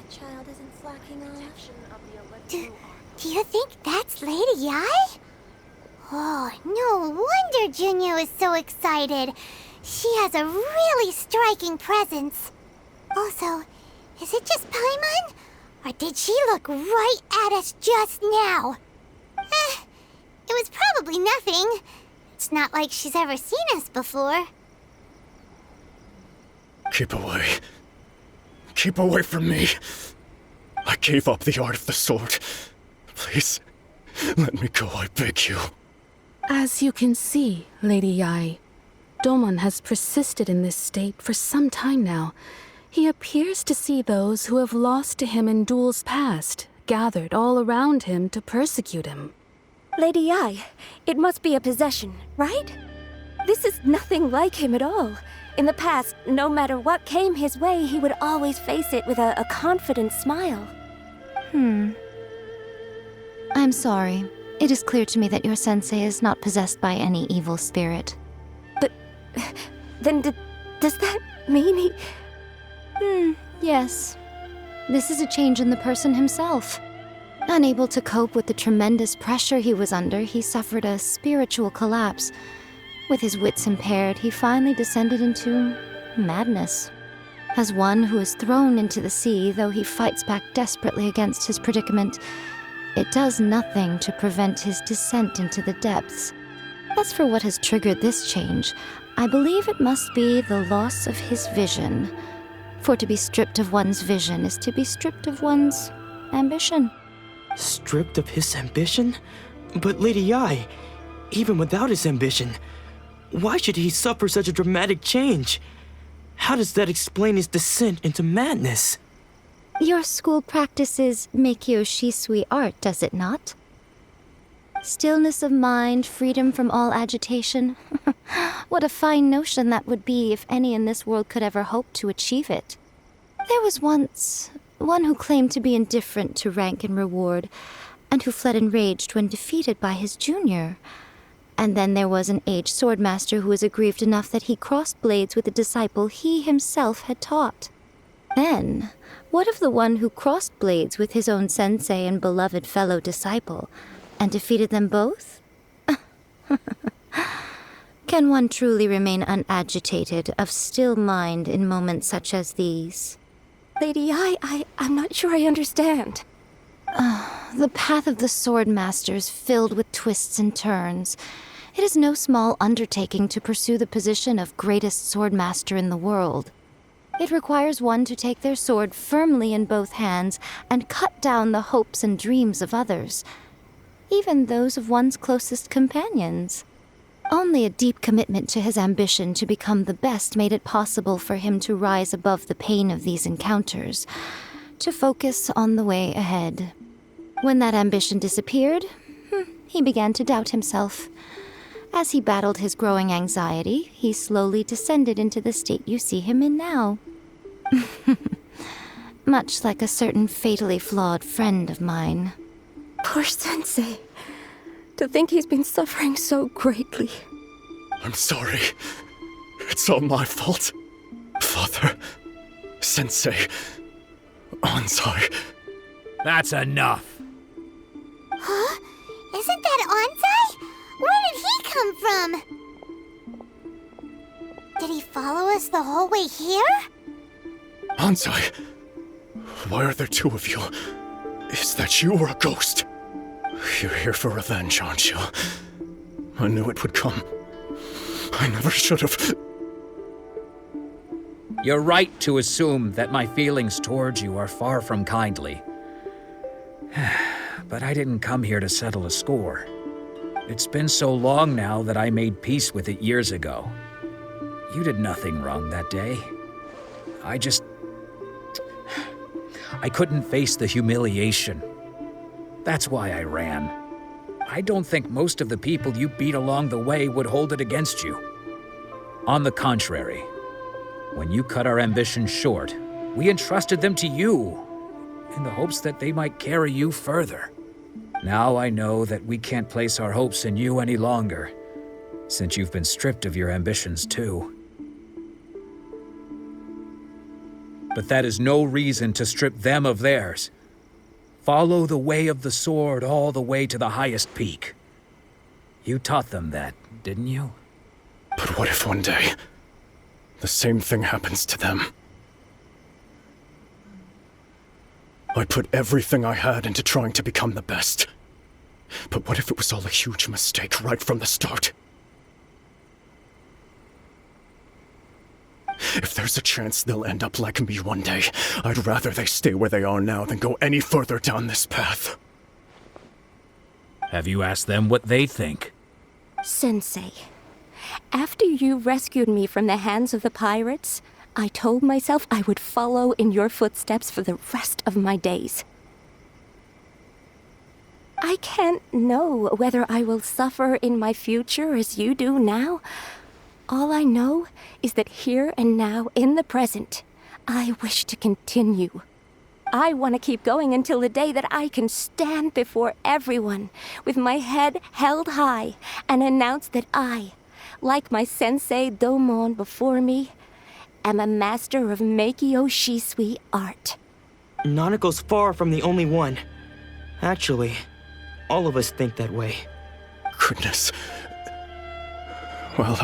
child isn't slacking off. Do you think that's Lady Yae? Oh, no wonder Junyo is so excited. She has a really striking presence. Also, is it just Paimon? Or did she look right at us just now? It was probably nothing. It's not like she's ever seen us before. Keep away. Keep away from me. I gave up the art of the sword. Please, let me go, I beg you. As you can see, Lady Yae, Domon has persisted in this state for some time now. He appears to see those who have lost to him in duels past, gathered all around him to persecute him. Lady Yae, it must be a possession, right? This is nothing like him at all. In the past, no matter what came his way, he would always face it with a confident smile. I'm sorry. It is clear to me that your sensei is not possessed by any evil spirit. But then does that mean he... Yes. This is a change in the person himself. Unable to cope with the tremendous pressure he was under, he suffered a spiritual collapse. With his wits impaired, he finally descended into madness. As one who is thrown into the sea, though he fights back desperately against his predicament, it does nothing to prevent his descent into the depths. As for what has triggered this change, I believe it must be the loss of his vision. For to be stripped of one's vision is to be stripped of one's ambition. Stripped of his ambition? But Lady Yae, even without his ambition, why should he suffer such a dramatic change? How does that explain his descent into madness? Your school practices Meikyo Shisui art, does it not? Stillness of mind, freedom from all agitation. What a fine notion that would be if any in this world could ever hope to achieve it. There was once one who claimed to be indifferent to rank and reward, and who fled enraged when defeated by his junior. And then there was an aged swordmaster who was aggrieved enough that he crossed blades with a disciple he himself had taught. Then, what of the one who crossed blades with his own sensei and beloved fellow disciple, and defeated them both? Can one truly remain unagitated, of still mind in moments such as these? Lady Yae, I'm not sure I understand. The path of the swordmaster is filled with twists and turns. It is no small undertaking to pursue the position of greatest swordmaster in the world. It requires one to take their sword firmly in both hands and cut down the hopes and dreams of others, even those of one's closest companions. Only a deep commitment to his ambition to become the best made it possible for him to rise above the pain of these encounters, to focus on the way ahead. When that ambition disappeared, he began to doubt himself. As he battled his growing anxiety, he slowly descended into the state you see him in now. Much like a certain fatally flawed friend of mine. Poor Sensei. To think he's been suffering so greatly. I'm sorry. It's all my fault. Father, Sensei, Anzai. That's enough. Huh? Isn't that Anzai? Where did he come from? Did he follow us the whole way here? Anzai, why are there two of you? Is that you or a ghost? You're here for revenge, aren't you? I knew it would come. I never should have. You're right to assume that my feelings towards you are far from kindly. But I didn't come here to settle a score. It's been so long now that I made peace with it years ago. You did nothing wrong that day. I couldn't face the humiliation. That's why I ran. I don't think most of the people you beat along the way would hold it against you. On the contrary, when you cut our ambitions short, we entrusted them to you, in the hopes that they might carry you further. Now I know that we can't place our hopes in you any longer, since you've been stripped of your ambitions too. But that is no reason to strip them of theirs. Follow the way of the sword all the way to the highest peak. You taught them that, didn't you? But what if one day, the same thing happens to them? I put everything I had into trying to become the best. But what if it was all a huge mistake right from the start? If there's a chance they'll end up like me one day, I'd rather they stay where they are now than go any further down this path. Have you asked them what they think? Sensei, after you rescued me from the hands of the pirates, I told myself I would follow in your footsteps for the rest of my days. I can't know whether I will suffer in my future as you do now. All I know is that here and now, in the present, I wish to continue. I want to keep going until the day that I can stand before everyone with my head held high and announce that I, like my sensei Domon before me, am a master of Meikyo Shisui art. Nanako's far from the only one. Actually, all of us think that way. Goodness. Well,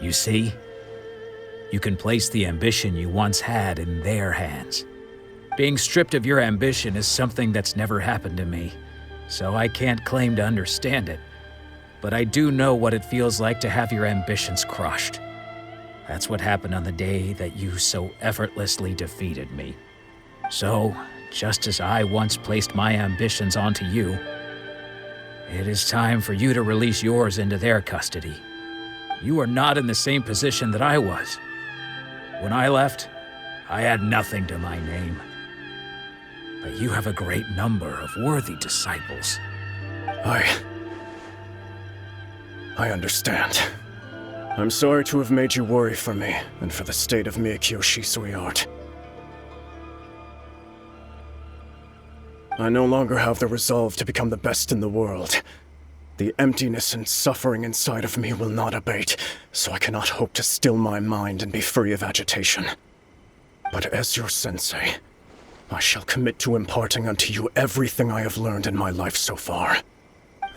You see? You can place the ambition you once had in their hands. Being stripped of your ambition is something that's never happened to me, so I can't claim to understand it. But I do know what it feels like to have your ambitions crushed. That's what happened on the day that you so effortlessly defeated me. So, just as I once placed my ambitions onto you, it is time for you to release yours into their custody. You are not in the same position that I was. When I left, I had nothing to my name. But you have a great number of worthy disciples. I understand. I'm sorry to have made you worry for me, and for the state of Miyakyo Shisui art. I no longer have the resolve to become the best in the world. The emptiness and suffering inside of me will not abate, so I cannot hope to still my mind and be free of agitation. But as your sensei, I shall commit to imparting unto you everything I have learned in my life so far.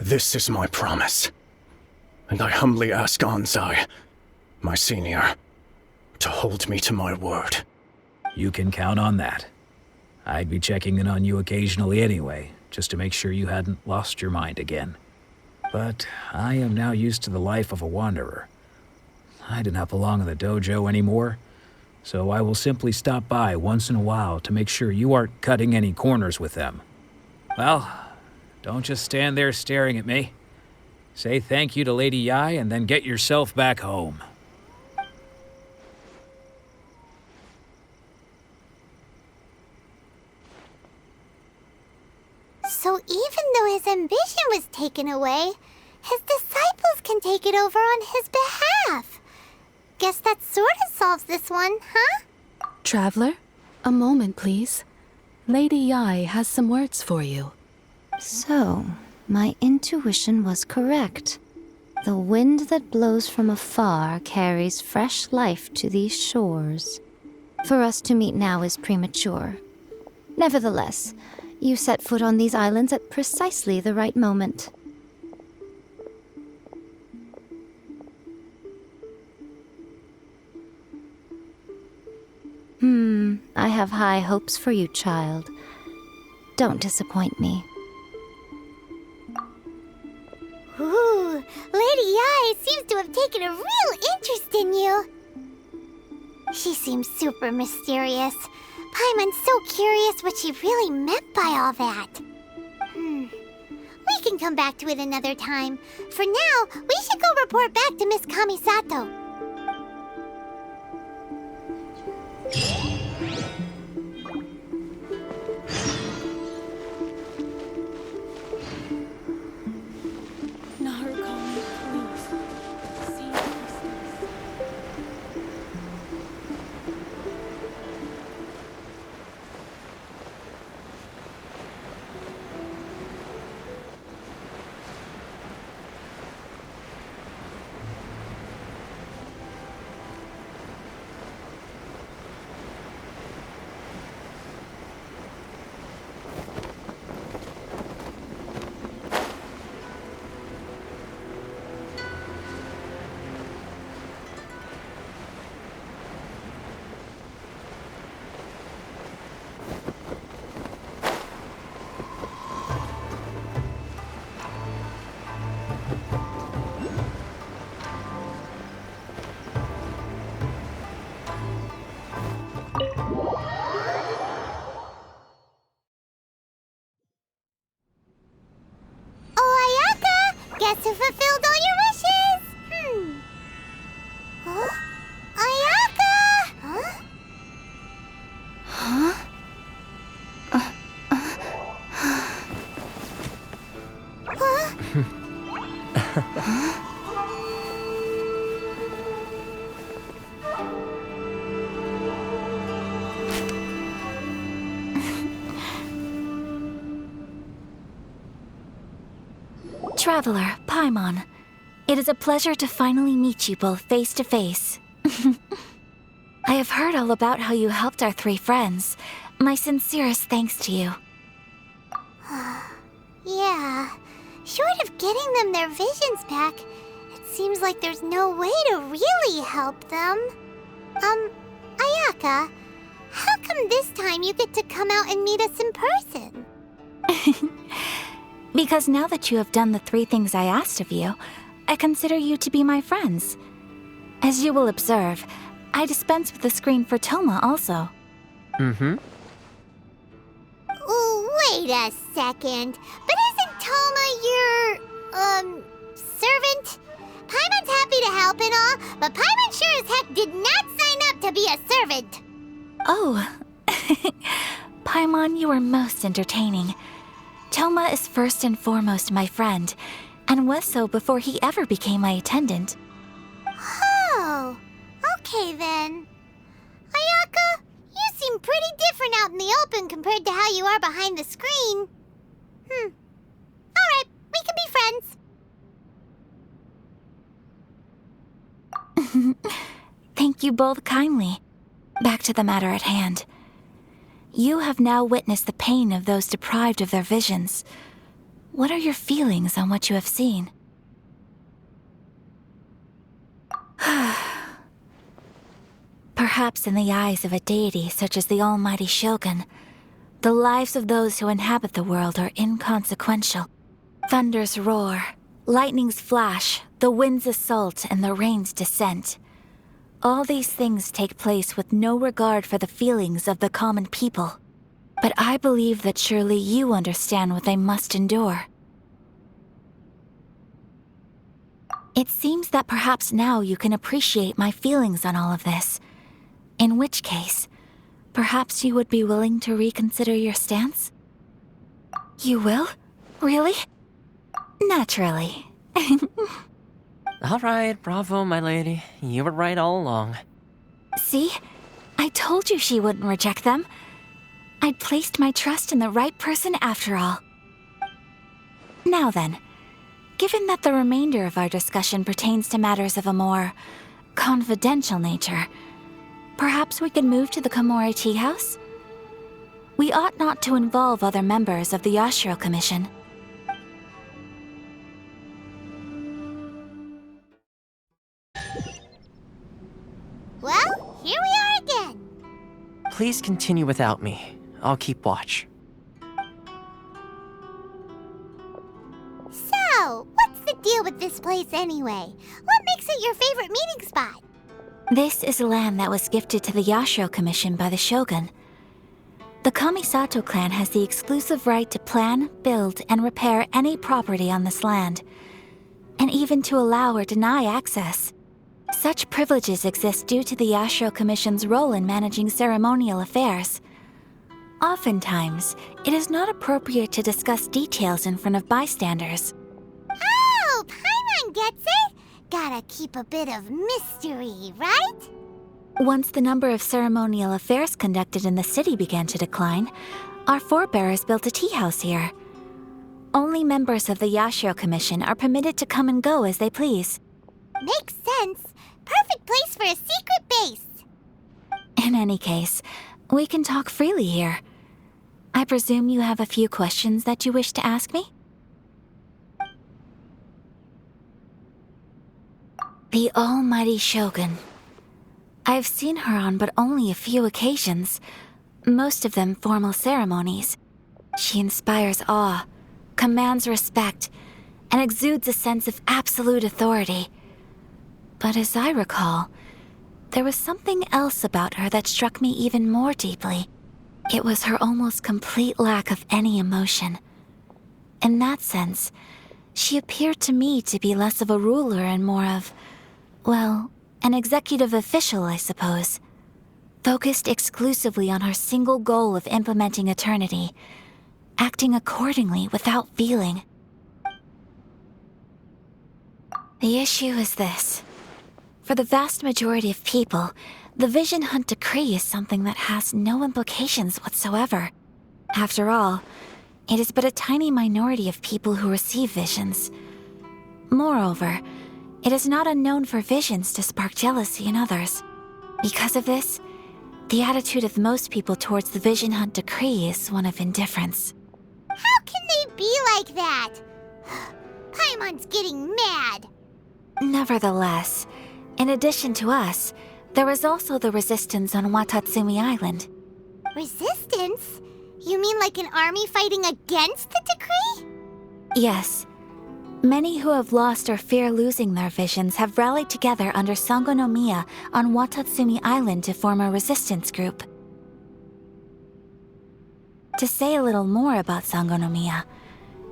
This is my promise. And I humbly ask Anzai, my senior, to hold me to my word. You can count on that. I'd be checking in on you occasionally anyway, just to make sure you hadn't lost your mind again. But I am now used to the life of a wanderer. I do not belong in the dojo anymore, so I will simply stop by once in a while to make sure you aren't cutting any corners with them. Well, don't just stand there staring at me. Say thank you to Lady Yae and then get yourself back home. So even though his ambition was taken away, his disciples can take it over on his behalf. Guess that sort of solves this one, huh? Traveler, a moment, please. Lady Yae has some words for you. So, my intuition was correct. The wind that blows from afar carries fresh life to these shores. For us to meet now is premature. Nevertheless, you set foot on these islands at precisely the right moment. I have high hopes for you, child. Don't disappoint me. Ooh, Lady Yae seems to have taken a real interest in you. She seems super mysterious. Paimon's so curious what she really meant by all that. We can come back to it another time. For now, we should go report back to Miss Kamisato. Narukami, please. See Guess who fulfilled all your wishes? Huh? Ayaka! Huh? Traveler, Paimon, it is a pleasure to finally meet you both face to face. I have heard all about how you helped our three friends. My sincerest thanks to you. Yeah, short of getting them their visions back, it seems like there's no way to really help them. Ayaka, how come this time you get to come out and meet us in person? Because now that you have done the 3 things I asked of you, I consider you to be my friends. As you will observe, I dispense with the screen for Toma also. Mm-hmm. Wait a second. But isn't Toma your, servant? Paimon's happy to help and all, but Paimon sure as heck did not sign up to be a servant. Oh. Paimon, you are most entertaining. Toma is first and foremost my friend, and was so before he ever became my attendant. Oh, okay then. Ayaka, you seem pretty different out in the open compared to how you are behind the screen. Alright, we can be friends. Thank you both kindly. Back to the matter at hand. You have now witnessed the pain of those deprived of their visions. What are your feelings on what you have seen? Perhaps in the eyes of a deity such as the almighty Shogun, the lives of those who inhabit the world are inconsequential. Thunders roar, lightnings flash, the winds assault, and the rains descent. All these things take place with no regard for the feelings of the common people. But I believe that surely you understand what they must endure. It seems that perhaps now you can appreciate my feelings on all of this. In which case, perhaps you would be willing to reconsider your stance? You will? Really? Naturally. All right, bravo, my lady. You were right all along. See? I told you she wouldn't reject them. I'd placed my trust in the right person after all. Now then, given that the remainder of our discussion pertains to matters of a more confidential nature, perhaps we could move to the Komori Tea House? We ought not to involve other members of the Yashiro Commission. Well, here we are again. Please continue without me. I'll keep watch. So, what's the deal with this place anyway? What makes it your favorite meeting spot? This is land that was gifted to the Yashiro Commission by the Shogun. The Kamisato clan has the exclusive right to plan, build, and repair any property on this land, and even to allow or deny access. Such privileges exist due to the Yashiro Commission's role in managing ceremonial affairs. Oftentimes, it is not appropriate to discuss details in front of bystanders. Oh, Paimon gets it! Gotta keep a bit of mystery, right? Once the number of ceremonial affairs conducted in the city began to decline, our forebears built a tea house here. Only members of the Yashiro Commission are permitted to come and go as they please. Makes sense. Perfect place for a secret base. In any case, we can talk freely here. I presume you have a few questions that you wish to ask me? The almighty Shogun. I've seen her on but only a few occasions, most of them formal ceremonies. She inspires awe, commands respect, and exudes a sense of absolute authority. But as I recall, there was something else about her that struck me even more deeply. It was her almost complete lack of any emotion. In that sense, she appeared to me to be less of a ruler and more of, well, an executive official, I suppose. Focused exclusively on her single goal of implementing eternity, acting accordingly without feeling. The issue is this. For the vast majority of people, the Vision Hunt Decree is something that has no implications whatsoever. After all, it is but a tiny minority of people who receive visions. Moreover, it is not unknown for visions to spark jealousy in others. Because of this, the attitude of most people towards the Vision Hunt Decree is one of indifference. How can they be like that. Paimon's getting mad. Nevertheless, in addition to us, there was also the resistance on Watatsumi Island. Resistance? You mean like an army fighting against the decree? Yes. Many who have lost or fear losing their visions have rallied together under Sango no Miya on Watatsumi Island to form a resistance group. To say a little more about Sango no Miya,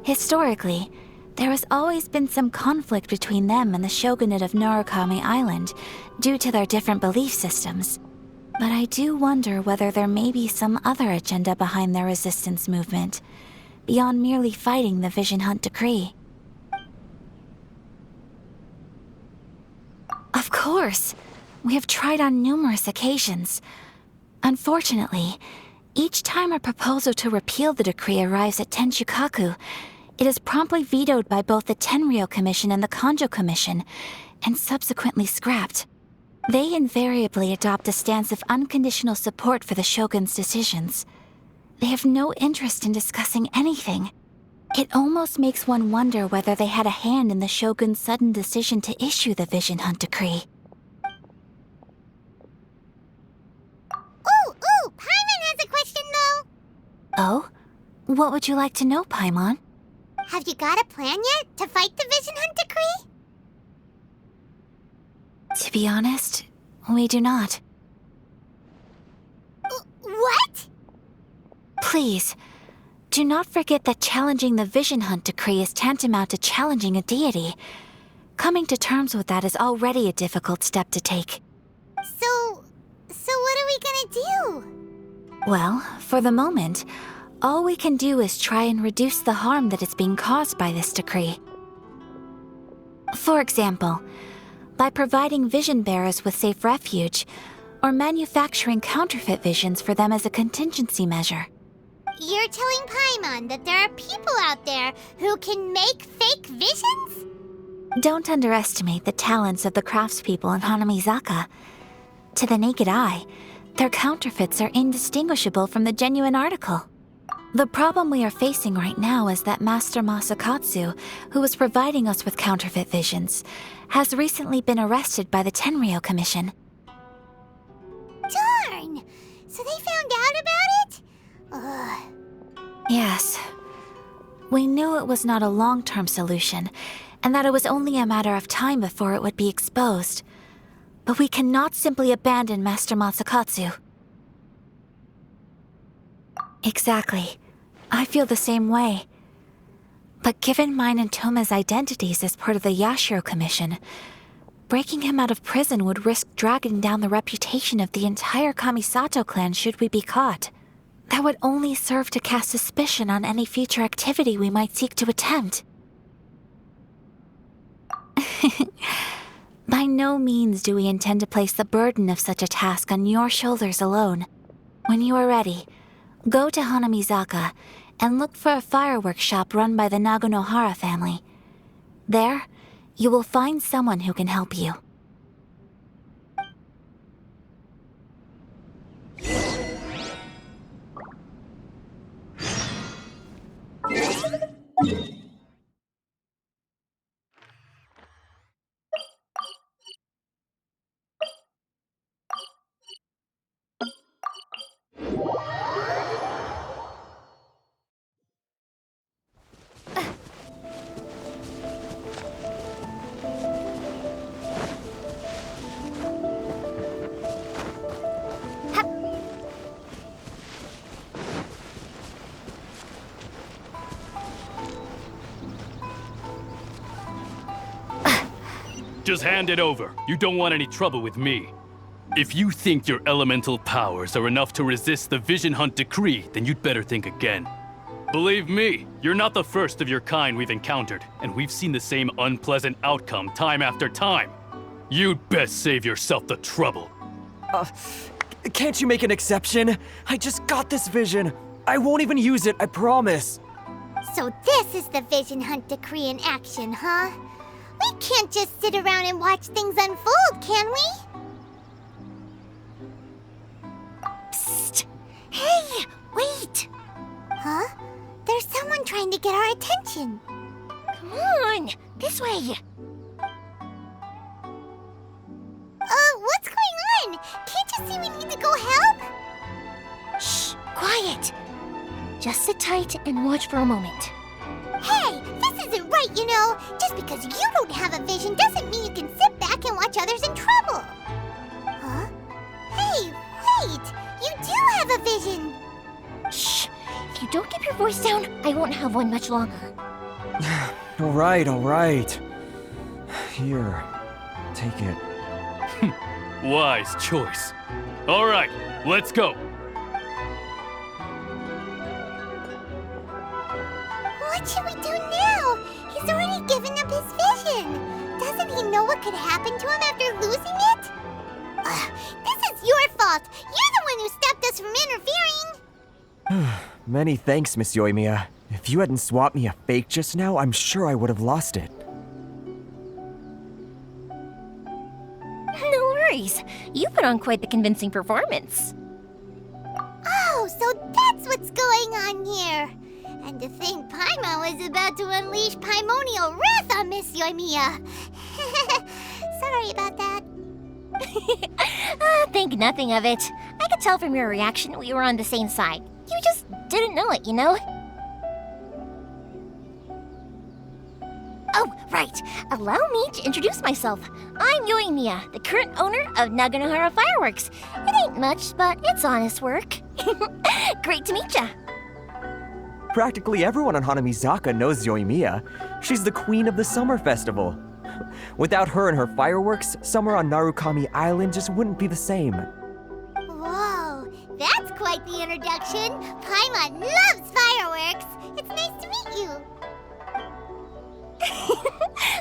historically, there has always been some conflict between them and the shogunate of Narukami Island due to their different belief systems. But I do wonder whether there may be some other agenda behind their resistance movement, beyond merely fighting the Vision Hunt decree. Of course! We have tried on numerous occasions. Unfortunately, each time a proposal to repeal the decree arrives at Tenshukaku, it is promptly vetoed by both the Tenryou Commission and the Kanjo Commission, and subsequently scrapped. They invariably adopt a stance of unconditional support for the Shogun's decisions. They have no interest in discussing anything. It almost makes one wonder whether they had a hand in the Shogun's sudden decision to issue the Vision Hunt decree. Ooh, Paimon has a question though. Oh? What would you like to know, Paimon? Have you got a plan yet to fight the Vision Hunt decree? To be honest, we do not. What? Please, do not forget that challenging the Vision Hunt decree is tantamount to challenging a deity. Coming to terms with that is already a difficult step to take. So what are we gonna do? Well, for the moment, all we can do is try and reduce the harm that is being caused by this decree. For example, by providing vision bearers with safe refuge, or manufacturing counterfeit visions for them as a contingency measure. You're telling Paimon that there are people out there who can make fake visions? Don't underestimate the talents of the craftspeople in Hanamizaka. To the naked eye, their counterfeits are indistinguishable from the genuine article. The problem we are facing right now is that Master Masakatsu, who was providing us with counterfeit visions, has recently been arrested by the Tenryou Commission. Darn! So they found out about it? Ugh. Yes. We knew it was not a long-term solution, and that it was only a matter of time before it would be exposed. But we cannot simply abandon Master Masakatsu. Exactly. I feel the same way. But given mine and Toma's identities as part of the Yashiro Commission, breaking him out of prison would risk dragging down the reputation of the entire Kamisato clan should we be caught. That would only serve to cast suspicion on any future activity we might seek to attempt. By no means do we intend to place the burden of such a task on your shoulders alone. When you are ready, go to Hanamizaka and look for a fireworks shop run by the Nagonohara family. There, you will find someone who can help you. Just hand it over. You don't want any trouble with me. If you think your elemental powers are enough to resist the Vision Hunt decree, then you'd better think again. Believe me, you're not the first of your kind we've encountered, and we've seen the same unpleasant outcome time after time. You'd best save yourself the trouble. Can't you make an exception? I just got this vision. I won't even use it, I promise. So this is the Vision Hunt decree in action, huh? We can't just sit around and watch things unfold, can we? Psst! Hey, wait! Huh? There's someone trying to get our attention. vision. Come on, this way. What's going on? Can't you see we need to go help? Shh, quiet. Just sit tight and watch for a moment. Hey, this isn't right, you know. Just because you don't have a vision doesn't mean you can sit back and watch others in trouble. Huh? Hey, wait! You do have a vision! Shh. If you don't keep your voice down, I won't have one much longer. All right. Here, take it. Wise choice. All right, let's go. What should we do now? He's already given up his vision. Doesn't he know what could happen to him after losing it? This is your fault. You're the one who stopped us from interfering. Many thanks, Miss Yoimiya. If you hadn't swapped me a fake just now, I'm sure I would have lost it. No worries. You put on quite the convincing performance. Oh, so that's what's going on here. And to think Paimon was about to unleash Paimonial wrath on Miss Yoimiya. Sorry about that. Think nothing of it. I could tell from your reaction we were on the same side. You just didn't know it, you know? Oh, right. Allow me to introduce myself. I'm Yoimiya, the current owner of Naganohara Fireworks. It ain't much, but it's honest work. Great to meet ya. Practically everyone on Hanamizaka knows Yoimiya. She's the queen of the summer festival. Without her and her fireworks, summer on Narukami Island just wouldn't be the same. Whoa, that's quite the introduction. Paimon loves fireworks. It's nice to meet you.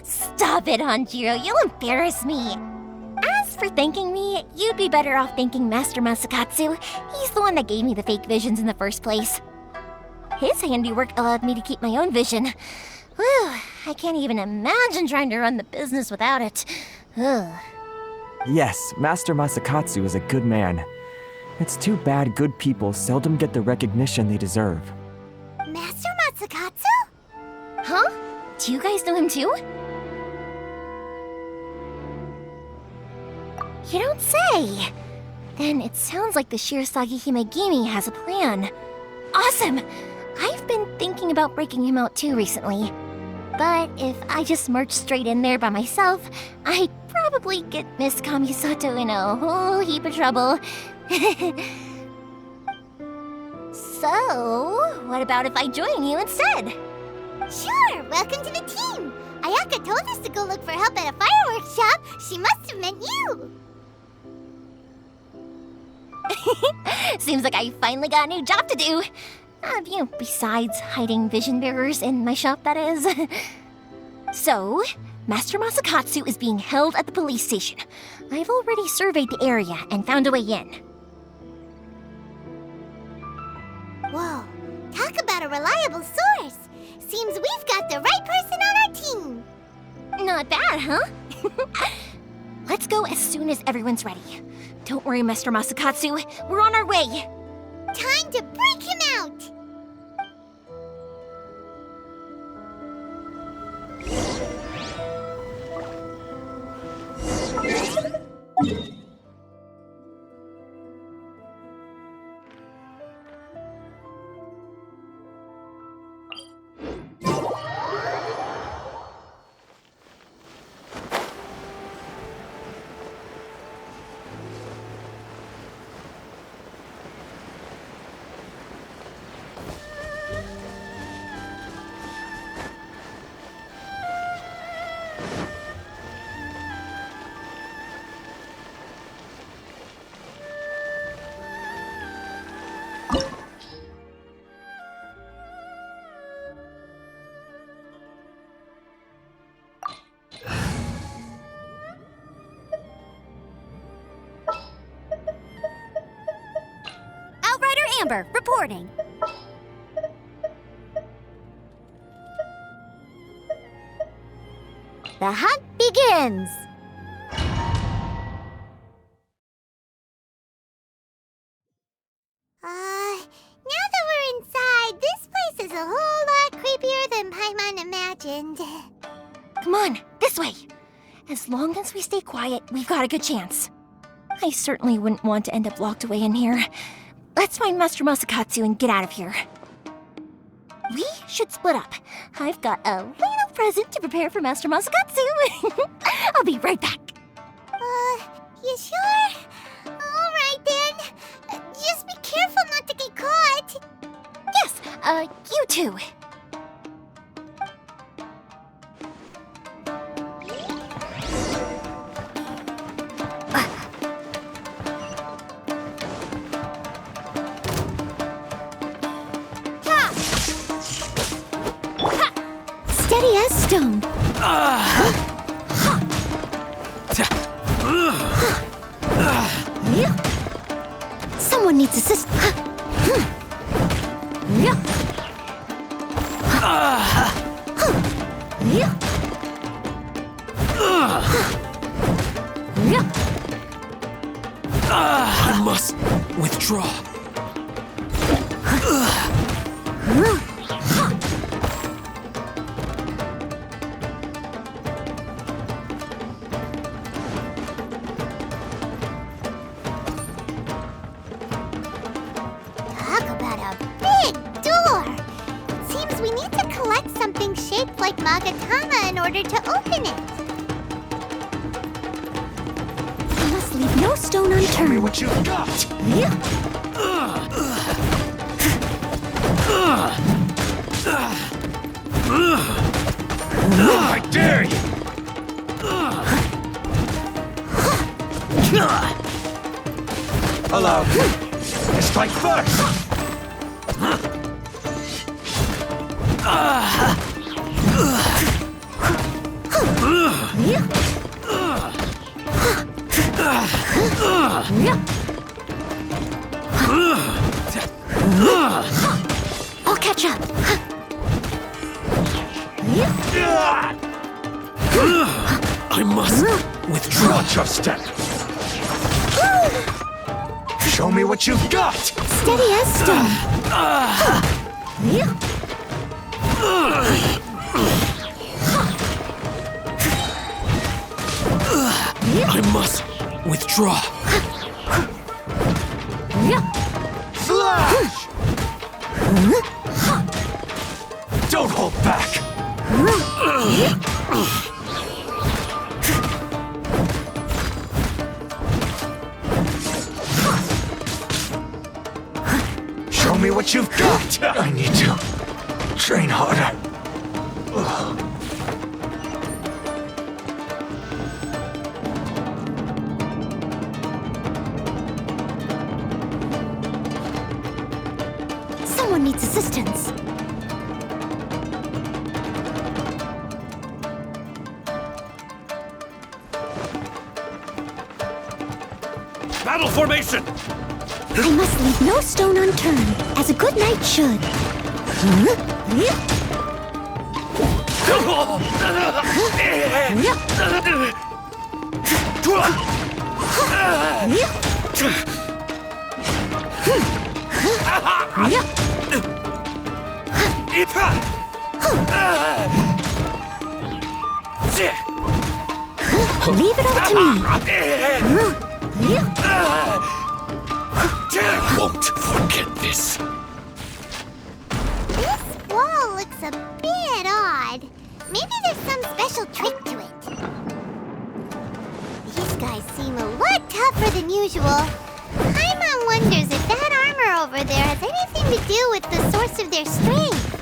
Stop it, Hanjiro. You'll embarrass me. As for thanking me, you'd be better off thanking Master Masakatsu. He's the one that gave me the fake visions in the first place. His handiwork allowed me to keep my own vision. Whew, I can't even imagine trying to run the business without it. Ugh. Yes, Master Masakatsu is a good man. It's too bad good people seldom get the recognition they deserve. Master Masakatsu? Huh? Do you guys know him too? You don't say! Then it sounds like the Shirasagi Himegimi has a plan. Awesome! I've been thinking about breaking him out too recently. But if I just marched straight in there by myself, I'd probably get Miss Kamisato in a whole heap of trouble. So, what about if I join you instead? Sure, welcome to the team. Ayaka told us to go look for help at a fireworks shop. She must have meant you. Seems like I finally got a new job to do. Besides hiding vision bearers in my shop, that is. So, Master Masakatsu is being held at the police station. I've already surveyed the area and found a way in. Whoa, talk about a reliable source. Seems we've got the right person on our team. Not bad, huh? Let's go as soon as everyone's ready. Don't worry, Master Masakatsu. We're on our way. Time to break him out. Amber, reporting. The hunt begins! Now that we're inside, this place is a whole lot creepier than Paimon Come on, this way. As long as we stay quiet, we've got a good chance. I certainly wouldn't want to end up locked away in here. Let's find Master Masakatsu and get out of here. We should split up. I've got a little present to prepare for Master Masakatsu. I'll be right back. You sure? All right then. Just be careful not to get caught. Yes, you too. Steady as stone. Someone needs assist. I must withdraw. Talk about a big door. It seems we need to collect something shaped like Magatama in order to open it. We must leave no stone unturned. What you got? I dare you! Hello. Strike first! I'll catch up. I must withdraw. Watch your step. Show me what you've got! Steady as stone. I must withdraw. Slash! Don't hold back! Show me what you've got! I need to train harder. Someone needs assistance. Battle formation! I must leave no stone unturned, as a good knight should. Leave it all to me. Won't forget this. This wall looks a bit odd. Maybe there's some special trick to it. These guys seem a lot tougher than usual. Paimon wonders if that armor over there has anything to do with the source of their strength.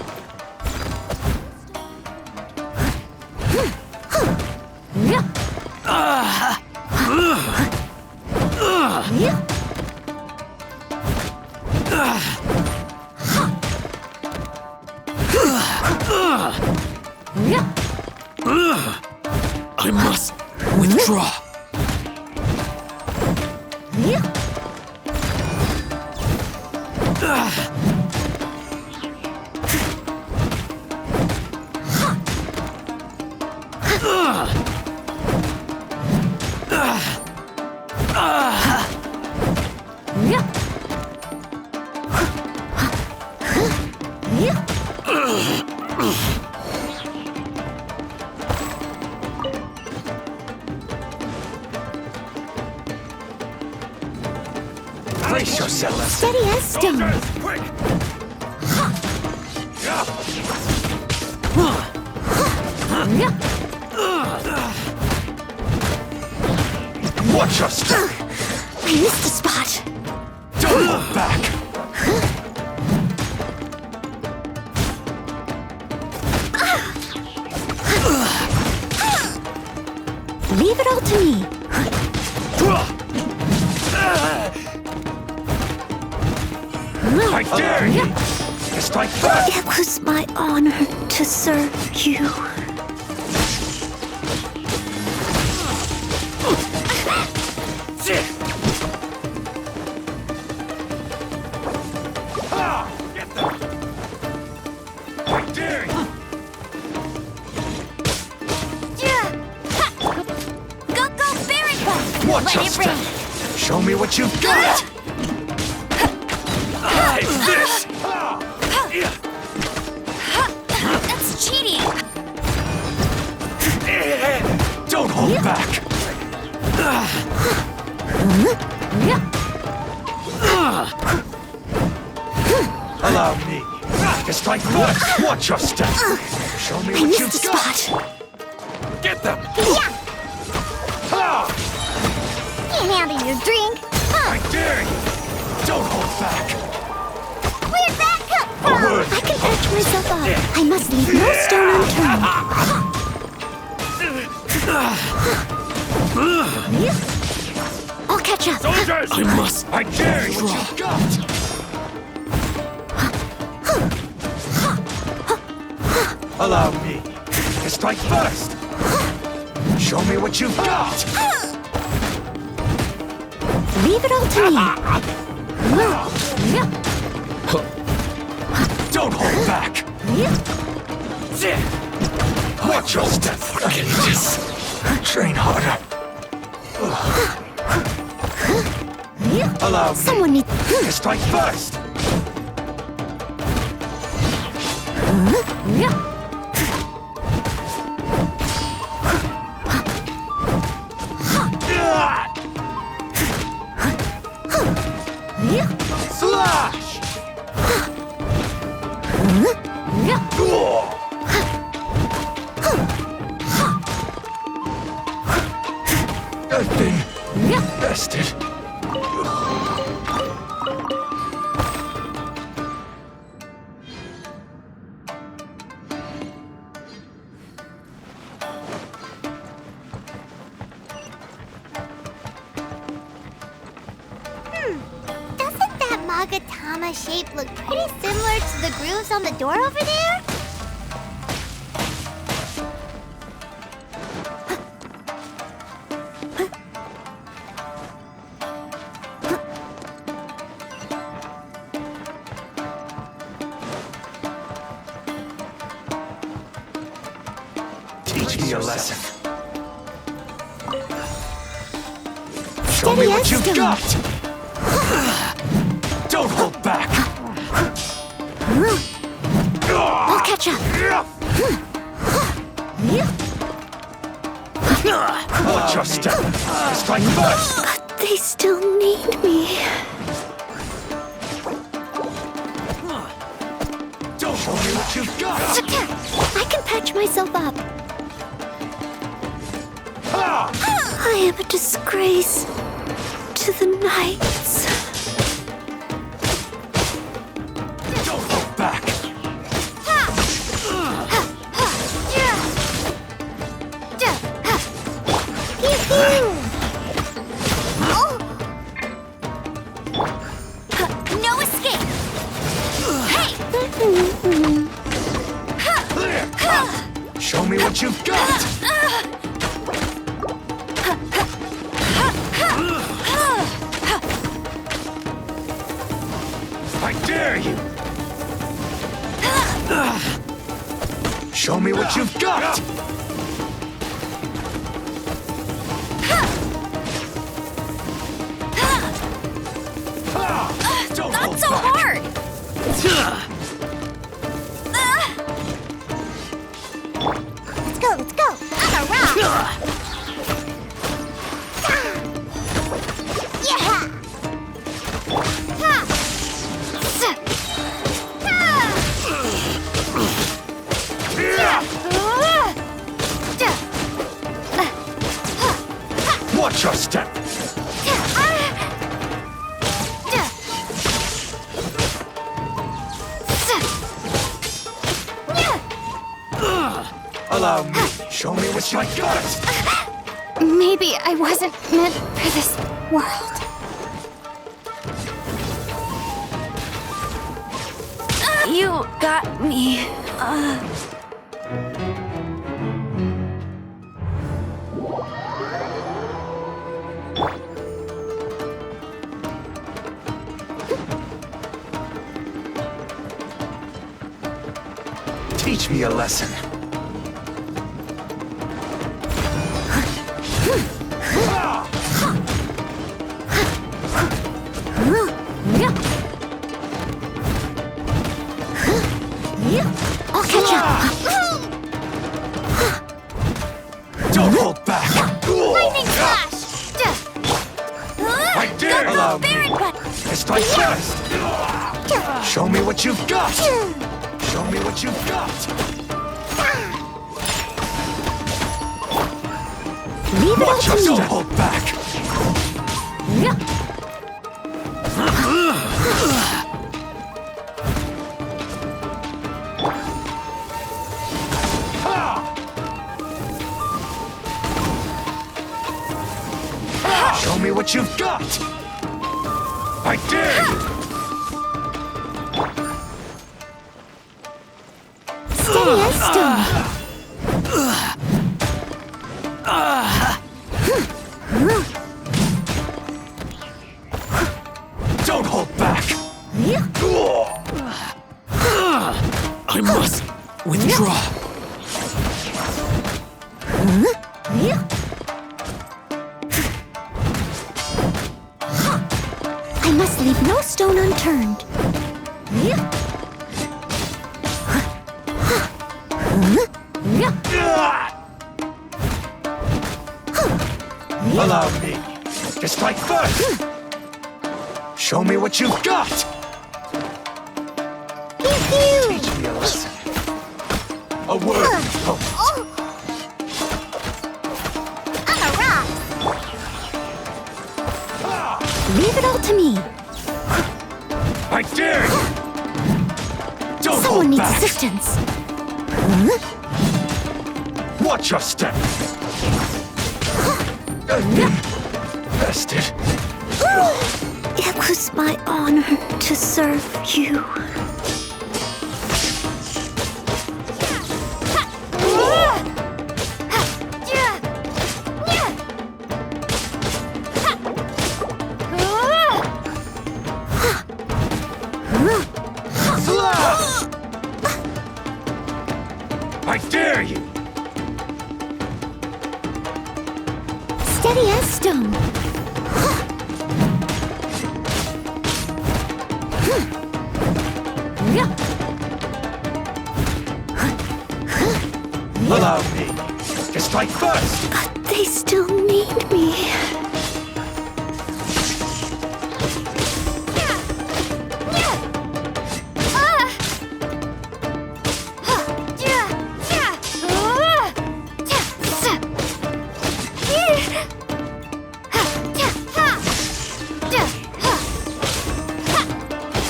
I must withdraw. Brace yourself. Steady as stone. Quick! Watch your step. I missed a spot. Don't look back. Leave it all to me. I dare you to strike first. It was my honor to serve you. Get them. I dare you. Go, Barracuda! Watch your step. Show me what you've got. This. That's cheating! Don't hold back. Allow me to strike first. Watch your step. Show me I what missed you've a got. spot. Get them. Can't handle your drink. I dare you. Don't hold back. Where'd that come from? word. I can patch myself up. I must leave no stone unturned. I'll catch up. Soldiers! I dare you. What you got? Allow me to strike first. Show me what you've got. Leave it all to me. Don't hold back. Watch your step. Forget this. Train harder. Allow me Someone needs. to strike first. Slash! I've been bested. Doesn't that Magatama shape look pretty similar to the grooves on the door over there? Teach me a lesson. Show me what you've got. Don't hold back. I'll catch up. Watch your step. Strike first. But they still need me. Don't show me what you've got. I can patch myself up. I am a disgrace to the knights. Don't hold back. No escape! Hey! Show me what you've got. I dare you. Show me what you've got. Don't Not hold so back. hard! Let's go! I'm around! Yeah! Watch your step! Allow me. Show me what you got. Maybe I wasn't meant for this world. You got me. Teach me a lesson. I'll catch up. Don't hold back. Lightning flash! I dare allow me. It's my chest. Show me what you've got. Show me what you've got. Leave it all to me. Don't hold back. Show me what you've got. I dare you. Steady as stone. Don't hold back. I must withdraw. I must leave no stone unturned. Allow me to strike first. Show me what you've got. Teach me a lesson. A word of hope. I'm a rock. Leave it all to me. I dare you. Don't Someone hold needs back. assistance. Watch your step. Bested. It was my honor to serve you. I dare you. Steady as stone. Allow me to strike first. But they still need me.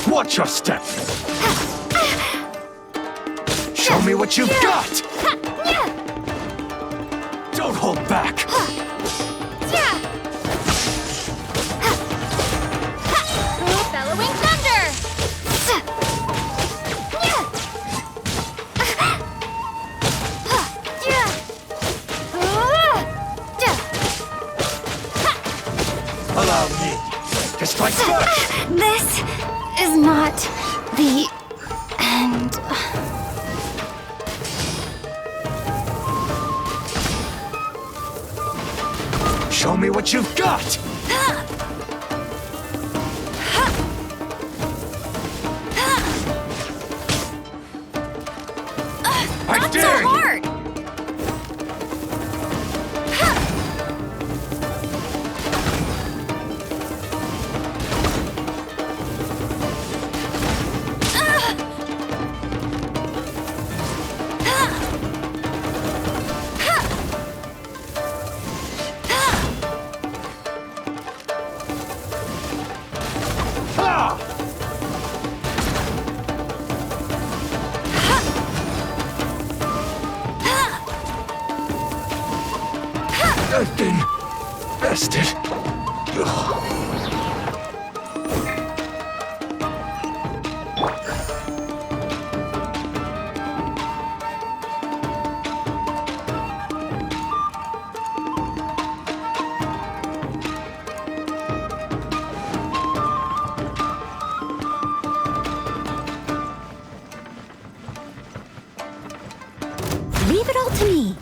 Watch your step. Show me what you've got. Don't hold back. Bellowing thunder! Allow me to strike first. This is not the end. Show me what you've got. I dare you. Hard! I've been bested. Ugh. Leave it all to me.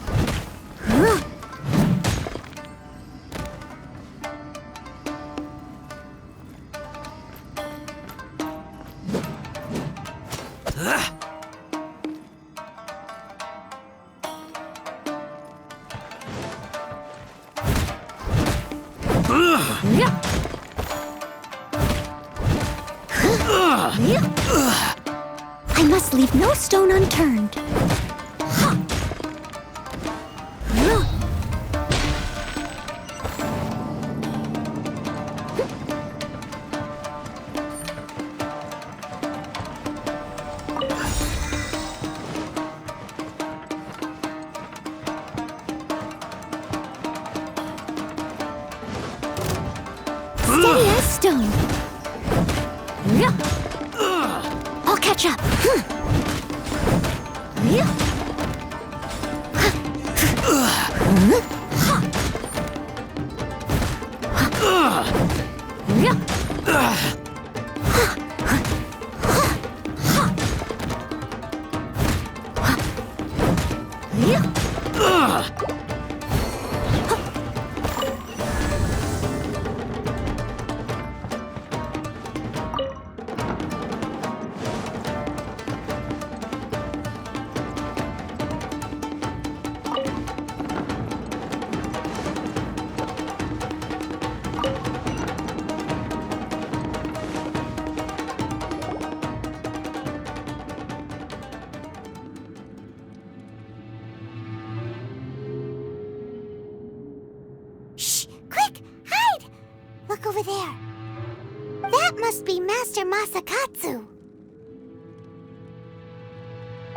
I must leave no stone unturned. Steady as stone. I'll catch up. Shh! Quick! Hide! Look over there. That must be Master Masakatsu.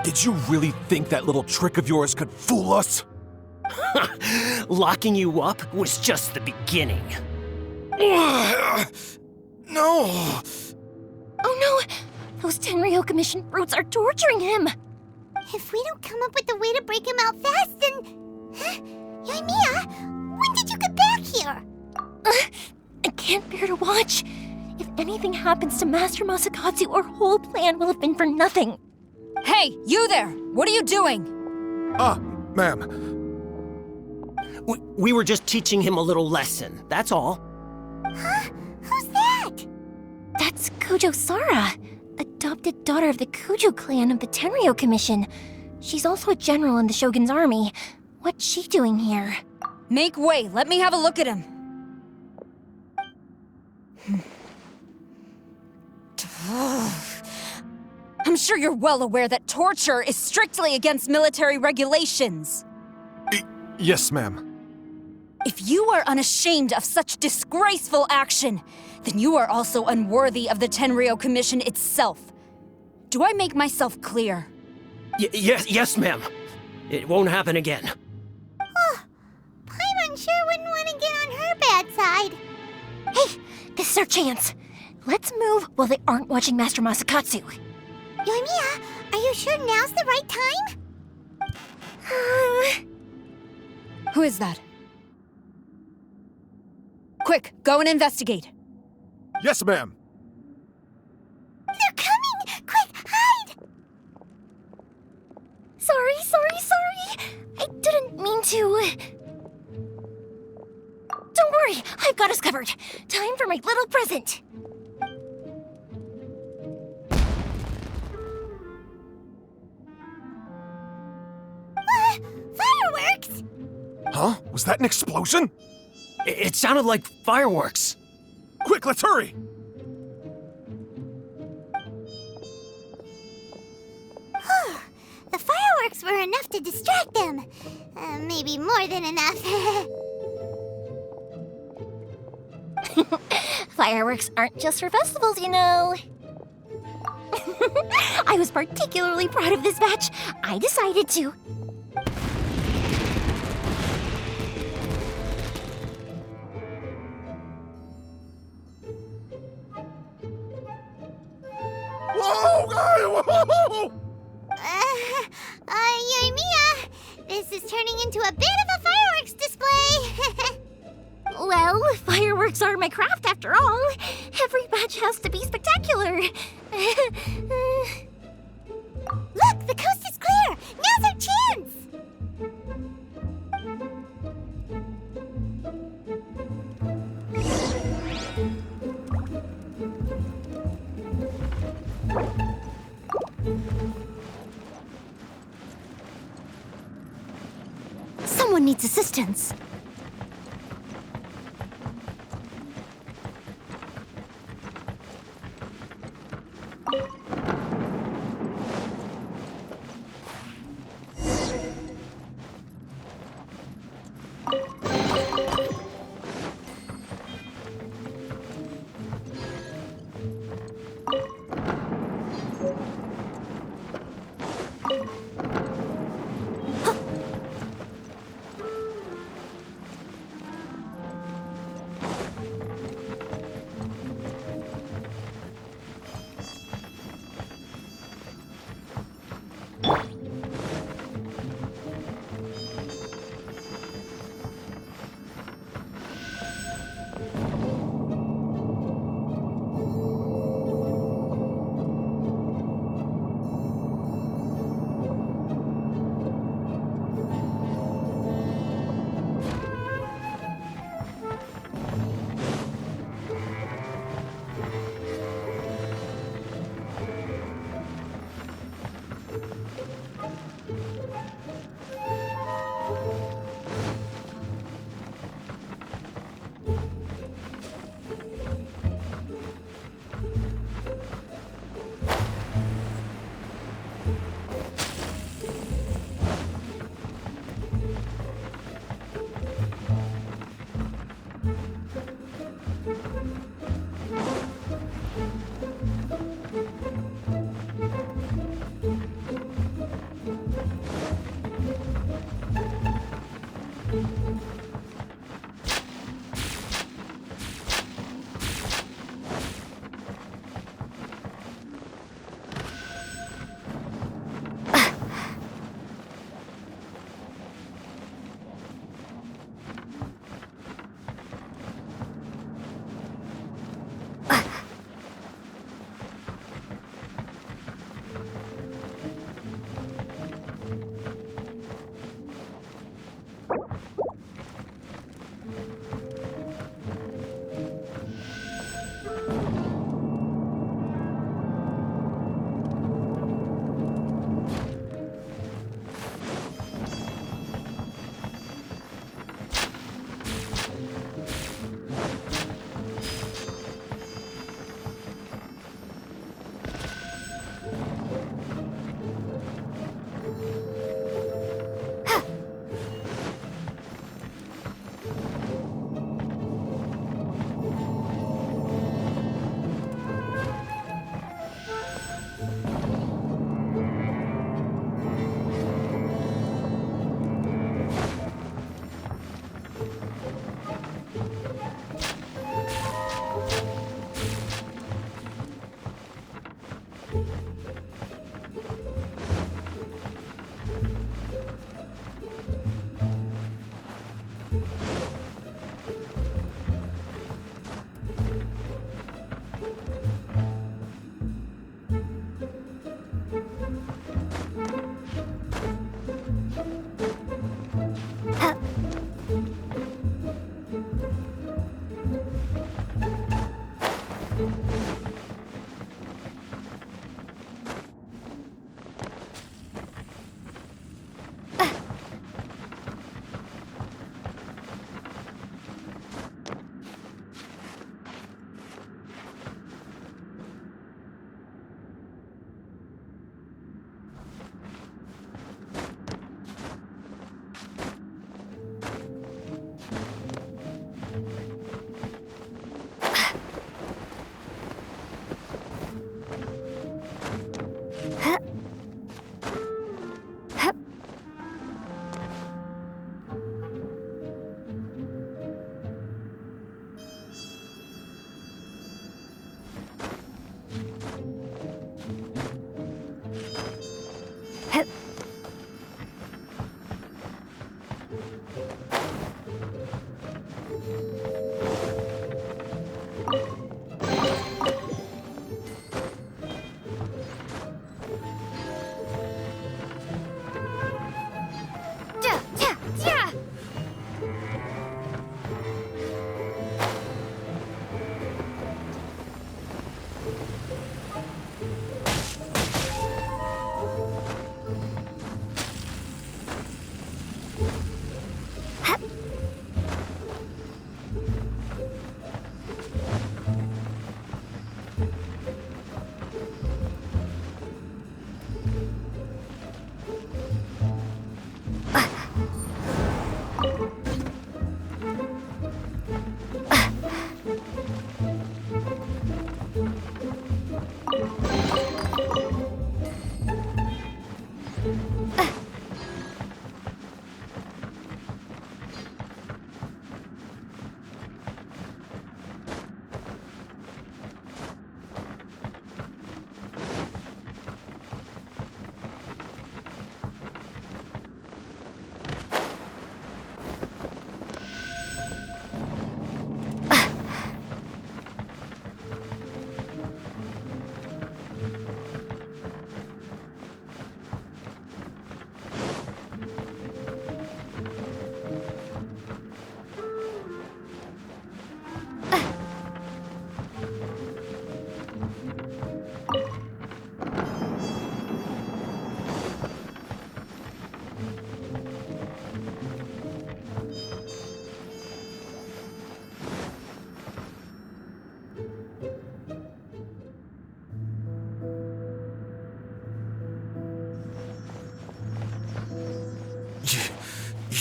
Did you really think that little trick of yours could fool us? Locking you up was just the beginning. No! Oh no! Those Tenryou Commission brutes are torturing him! If we don't come up with a way to break him out fast, then... Huh? Yoimiya, when did you get back here? I can't bear to watch. If anything happens to Master Masakatsu, our whole plan will have been for nothing. Hey, you there! What are you doing? Ma'am. We were just teaching him a little lesson, that's all. Huh? Who's that? That's Kujo Sara, adopted daughter of the Kujo clan of the Tenryou Commission. She's also a general in the Shogun's army. What's she doing here? Make way, let me have a look at him. I'm sure you're well aware that torture is strictly against military regulations. Yes, ma'am. If you are unashamed of such disgraceful action, then you are also unworthy of the Tenryou Commission itself. Do I make myself clear? Yes, ma'am. It won't happen again. Oh, Paimon sure wouldn't want to get on her bad side. Hey, this is our chance. Let's move while they aren't watching Master Masakatsu. Yoimiya, are you sure now's the right time? Who is that? Quick, go and investigate. Yes, ma'am. They're coming! Quick, hide! Sorry. I didn't mean to. Don't worry, I've got us covered. Time for my little present. Fireworks! Huh? Was that an explosion? It sounded like fireworks. Quick, let's hurry! The fireworks were enough to distract them. Maybe more than enough. Fireworks aren't just for festivals, you know. I was particularly proud of this batch. I decided to. Yoimiya, this is turning into a bit of a fireworks display. Well, fireworks are my craft after all. Every batch has to be spectacular. Look, the coast is clear. Now's our chance. Someone needs assistance.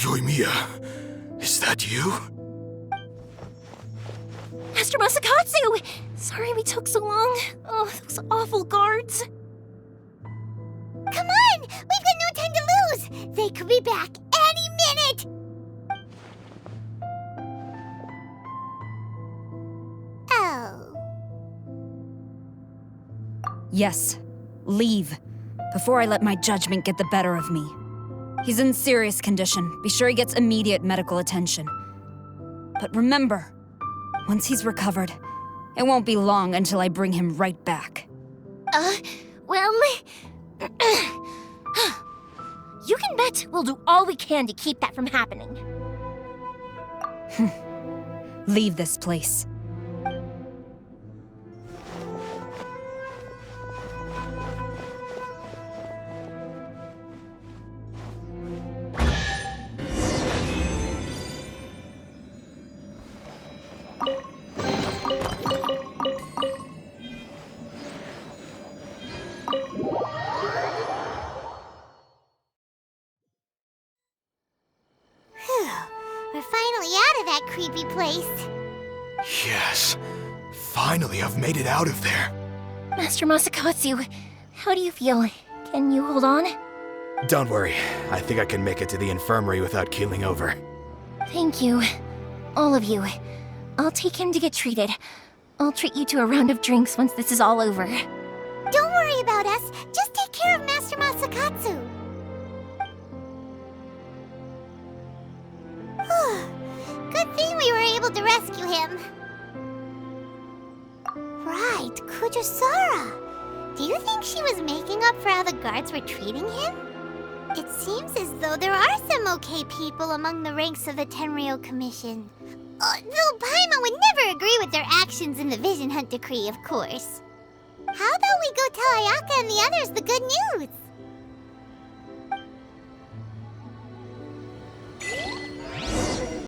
Yoimiya, is that you? Master Masakatsu! Sorry we took so long. Oh, those awful guards. Come on! We've got no time to lose! They could be back any minute! Oh. Yes, leave. Before I let my judgment get the better of me. He's in serious condition. Be sure he gets immediate medical attention. But remember, once he's recovered, it won't be long until I bring him right back. Well... you can bet we'll do all we can to keep that from happening. Leave this place. We're finally out of that creepy place. Yes. Finally, I've made it out of there. Master Masakatsu, how do you feel? Can you hold on? Don't worry. I think I can make it to the infirmary without keeling over. Thank you. All of you. I'll take him to get treated. I'll treat you to a round of drinks once this is all over. Don't worry about us. Just take care of Master Masakatsu. Good thing we were able to rescue him. Right, Kujusara. Do you think she was making up for how the guards were treating him? It seems as though there are some okay people among the ranks of the Tenryou Commission. Though Paimon would never agree with their actions in the Vision Hunt Decree, of course. How about we go tell Ayaka and the others the good news?